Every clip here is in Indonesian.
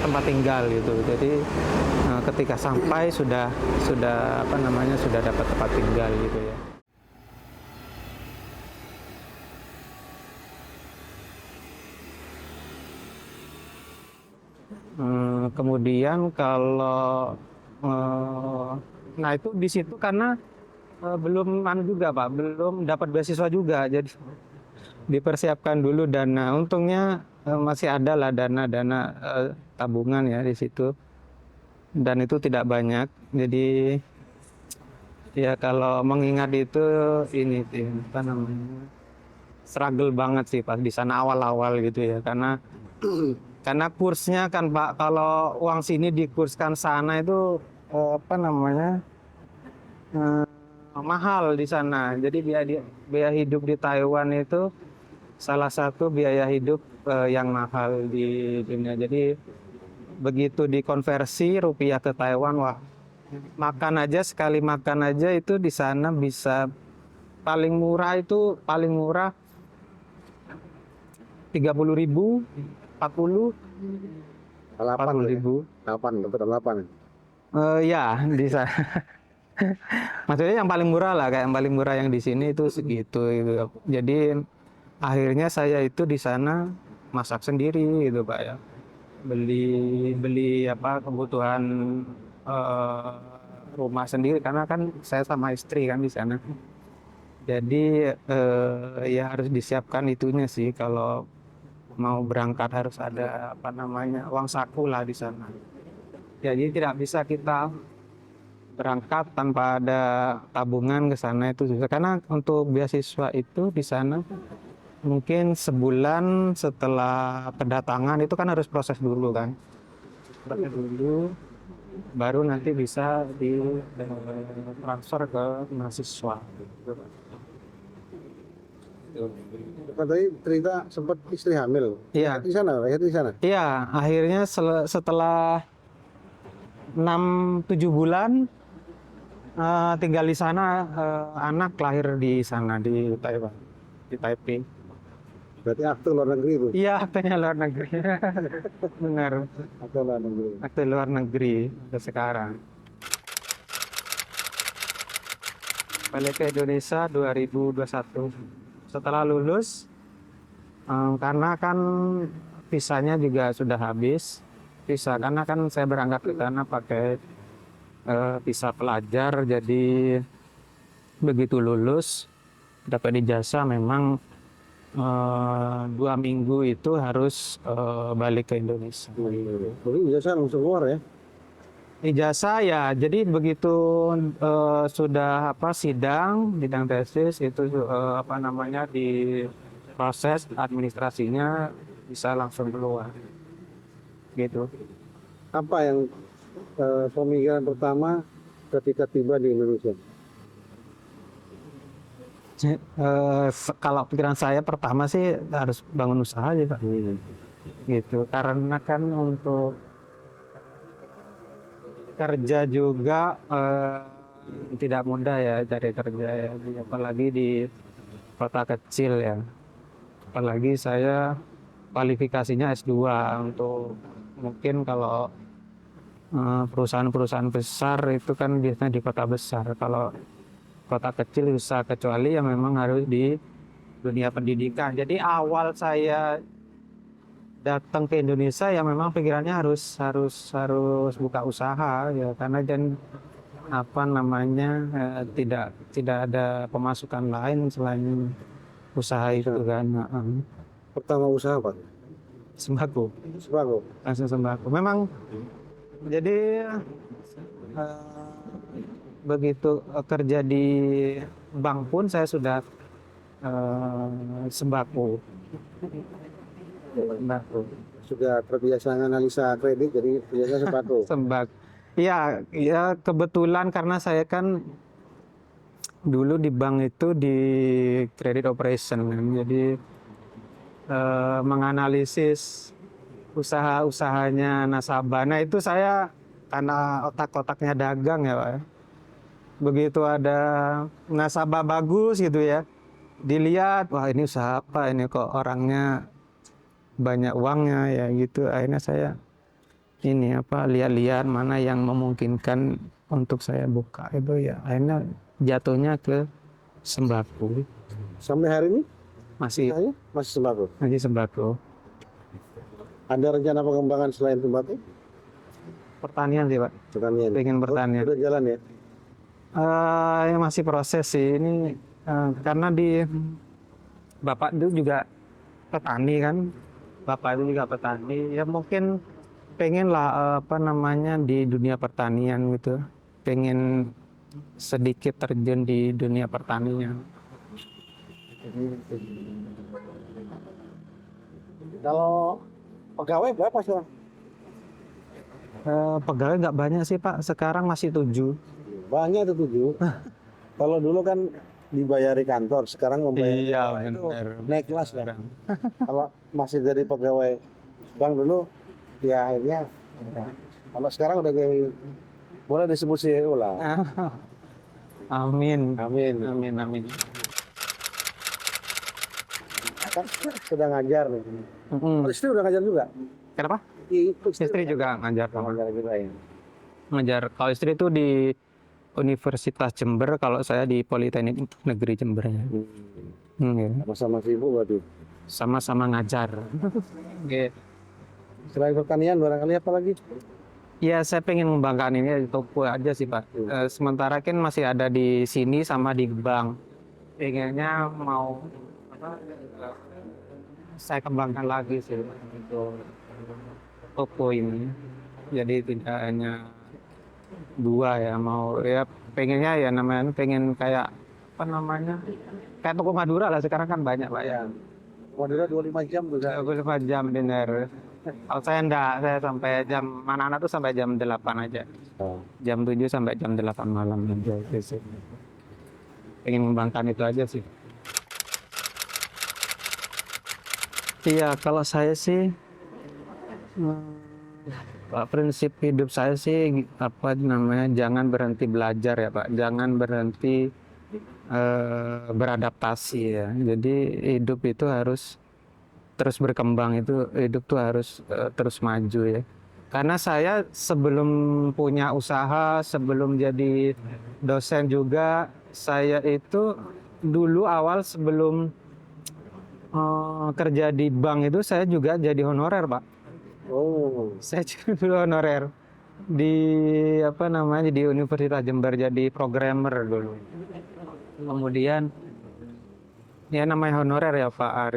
tempat tinggal gitu. Jadi ketika sampai sudah sudah dapat tempat tinggal gitu ya. Kemudian kalau nah itu di situ karena belum juga Pak, belum dapat beasiswa juga, jadi dipersiapkan dulu dana. Untungnya masih ada lah dana tabungan ya di situ, dan itu tidak banyak. Jadi ya kalau mengingat itu ini sih apa namanya, struggle banget sih pas di sana awal-awal gitu ya, karena kursnya kan Pak, kalau uang sini dikurskan sana itu mahal di sana. Jadi biaya hidup di Taiwan itu salah satu biaya hidup yang mahal di dunia. Jadi begitu dikonversi rupiah ke Taiwan, wah, sekali makan aja itu di sana bisa paling murah 30.000, 40 ribu. 8 dapat 8. Ya di sana. Maksudnya yang paling murah lah, kayak yang paling murah yang di sini itu segitu gitu. Jadi akhirnya saya itu di sana masak sendiri gitu Pak ya. Beli kebutuhan rumah sendiri, karena kan saya sama istri kan di sana. Jadi ya harus disiapkan itunya sih, kalau mau berangkat harus ada uang saku lah di sana. Jadi tidak bisa kita berangkat tanpa ada tabungan ke sana, itu susah. Karena untuk beasiswa itu di sana mungkin sebulan setelah kedatangan itu kan harus proses dulu kan. Proses dulu baru nanti bisa di transfer ke mahasiswa. Tadi cerita sempat istri hamil. Iya. Di sana, lahir di sana. Iya, akhirnya setelah 6-7 bulan tinggal di sana, anak lahir di sana di Taiwan, di Taipei. Berarti akte luar negeri itu? Iya, aktenya luar negeri. Benar. Akte luar negeri. Akte luar negeri sekarang. Balik ke Indonesia 2021. Setelah lulus, karena kan visanya juga sudah habis. Karena kan saya berangkat ke sana pakai visa pelajar, jadi begitu lulus dapat ijazah memang 2 minggu itu harus balik ke Indonesia. Jadi ijazah langsung keluar ya? Ijazah ya, jadi begitu sudah sidang tesis itu di proses administrasinya bisa langsung keluar gitu. Apa yang pemikiran pertama ketika tiba di Indonesia? Kalau pikiran saya pertama sih harus bangun usaha aja Pak. Gitu, karena kan untuk kerja juga tidak mudah ya, cari kerja ya, apalagi di kota kecil ya. Apalagi saya kualifikasinya S2, untuk mungkin kalau perusahaan-perusahaan besar itu kan biasanya di kota besar. Kalau kota kecil susah, kecuali yang memang harus di dunia pendidikan. Jadi awal saya datang ke Indonesia ya memang pikirannya harus buka usaha ya, karena tidak ada pemasukan lain selain usaha itu kan. Pertama usaha Pak? Sembako. Langsung sembako. Memang jadi begitu kerja di bank pun saya sudah sembako. Sudah terbiasa analisa kredit, jadi biasa sembako. Sembako. Ya kebetulan karena saya kan dulu di bank itu di credit operation, jadi menganalisis usaha-usahanya nasabah. Nah itu saya karena otak-otaknya dagang ya Pak. Begitu ada nasabah bagus gitu ya, dilihat, wah ini usaha apa ini, kok orangnya banyak uangnya ya gitu. Akhirnya saya ini apa lihat-lihat mana yang memungkinkan untuk saya buka itu ya akhirnya jatuhnya ke sembako. Sampai hari ini Masih masih sembako. sembako. Ada rencana pengembangan selain sembako? Pertanian sih Pak, Pertanian. pengen pertanian. Udah jalan ya? Yang masih proses sih ini karena di bapak itu juga petani kan, bapak itu juga petani ya mungkin pengen lah apa namanya di dunia pertanian gitu, pengen sedikit terjun di dunia pertanian. Kalau pegawai berapa sih? Pegawai nggak banyak sih Pak, sekarang masih 7. Banyak itu 7. Kalau dulu kan dibayari kantor, sekarang membayar Iya itu benar. naik kelas kan. Kalau masih jadi pegawai bank dulu, ya akhirnya. Kalau sekarang udah kayak boleh disebut CEO lah. Amin. Amin. Amin amin. Kan sudah ngajar nih. Mm. Istri udah ngajar juga. Kenapa? Istri Istri juga ngajar. udah ngajar juga ya. Ngajar. Kalau istri itu di Universitas Jember, kalau saya di Politeknik Negeri Jember. Ya. Sama-sama sibuk waduh. Sama-sama ngajar. Oke. Selain pertanian barangkali apa lagi? Ya saya pengen mengembangkan ini di toko aja sih Pak. Sementara kan masih ada di sini sama di bank. Pengennya mau apa, saya kembangkan lagi sih untuk toko ini. Jadi tidak hanya 2 ya, mau ya pengennya ya namanya pengen kayak apa namanya kayak toko Madura lah sekarang kan banyak Pak ya. Madura 25 jam juga. 25 jam bener. Kalau saya enggak, saya sampai jam anak-anak tuh sampai jam 8 aja. Oh. Jam 7 sampai jam 8 malam aja gitu sih. Pengen mengembangkan itu aja sih. Iya, kalau saya sih prinsip hidup saya sih apa namanya jangan berhenti belajar ya Pak, jangan berhenti beradaptasi ya. Jadi hidup itu harus terus berkembang, itu hidup tuh harus terus maju ya. Karena saya sebelum punya usaha, sebelum jadi dosen juga, saya itu dulu awal sebelum kerja di bank itu saya juga jadi honorer Pak. Oh. Saya juga dulu honorer di apa namanya di Universitas Jember jadi programmer dulu. Kemudian ya namanya honorer ya Pak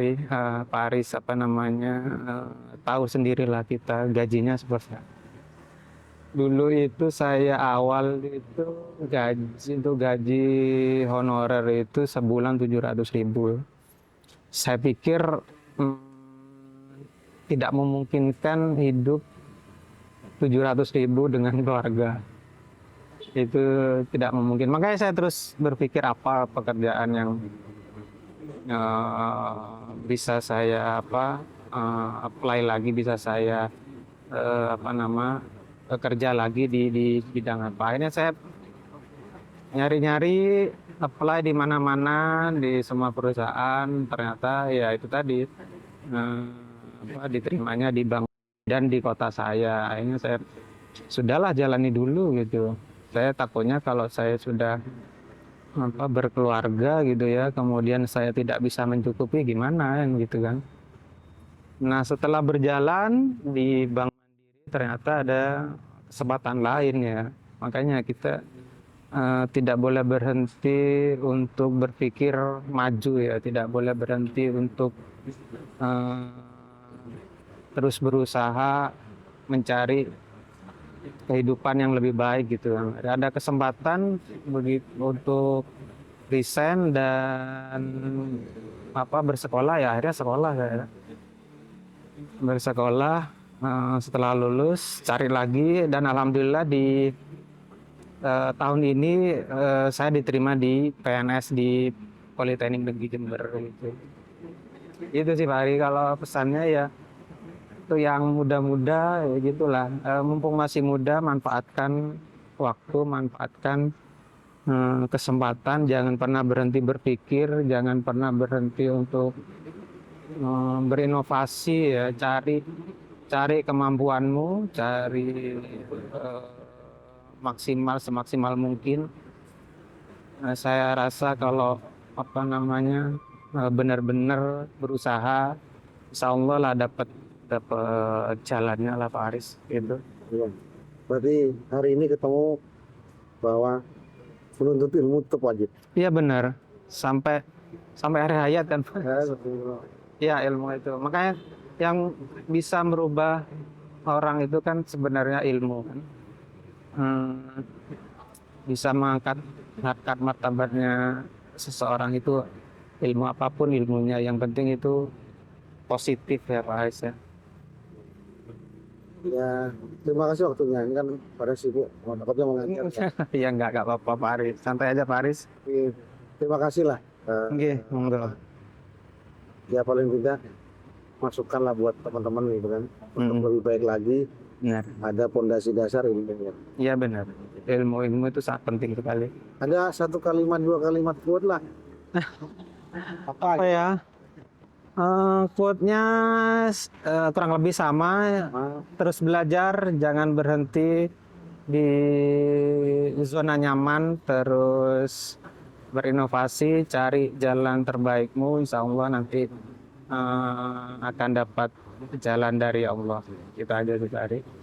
Pak Aris apa namanya tahu sendirilah kita gajinya seperti apa. Dulu itu saya awal itu gaji honorer itu sebulan 700.000. Saya pikir tidak memungkinkan hidup 700.000 dengan keluarga. Itu tidak memungkinkan. Makanya saya terus berpikir apa pekerjaan yang bisa saya apply lagi, bisa saya kerja lagi di bidang apa. Akhirnya saya nyari-nyari apply di mana-mana di semua perusahaan, ternyata ya itu tadi diterimanya di bank dan di kota saya. Akhirnya saya sudahlah jalani dulu gitu. Saya takutnya kalau saya sudah berkeluarga gitu ya, kemudian saya tidak bisa mencukupi gimana gitu kan. Nah setelah berjalan di Bank Mandiri ternyata ada kesempatan lain ya, makanya kita tidak boleh berhenti untuk berpikir maju ya, tidak boleh berhenti untuk terus berusaha mencari kehidupan yang lebih baik gitu. Ada kesempatan begitu untuk resign dan bersekolah ya, akhirnya sekolah saya. Bersekolah setelah lulus cari lagi dan alhamdulillah di tahun ini saya diterima di PNS di Politeknik Negeri Jember gitu. Itu sih Pak Ari, kalau pesannya ya itu yang muda-muda ya gitulah, mumpung masih muda manfaatkan waktu, manfaatkan kesempatan, jangan pernah berhenti berpikir, jangan pernah berhenti untuk berinovasi ya, cari cari kemampuanmu, cari maksimal semaksimal mungkin. Saya rasa kalau apa namanya benar-benar berusaha, insya Allah lah dapat jalannya lah Pak Aris gitu. Iya. Berarti hari ini ketemu bahwa menuntut ilmu tetap wajib. Iya benar, sampai hari hayat kan. Ya, betul. Iya ilmu itu, makanya yang bisa merubah orang itu kan sebenarnya ilmu kan. Bisa mengangkat harkat martabatnya seseorang itu ilmu apapun ilmunya, yang penting itu positif ya Pak Ais ya. Ya, terima kasih waktunya. Ini kan pada sibuk, takutnya mengajar. Ya nggak apa-apa Pak Aris, santai aja Pak Aris. Iya. Terima kasih lah. Oke, monggo. Ya paling tidak masukkan lah buat teman-teman gitu kan, untuk lebih baik lagi. Benar. Ada pondasi dasar ilmunya. Iya benar. Ilmu itu sangat penting sekali. Ada satu kalimat, dua kalimat quote lah. Apa ya? Quote-nya kurang lebih sama. Terus belajar, jangan berhenti di zona nyaman, terus berinovasi, cari jalan terbaikmu, insya Allah nanti akan dapat jalan dari Allah. Kita aja cari.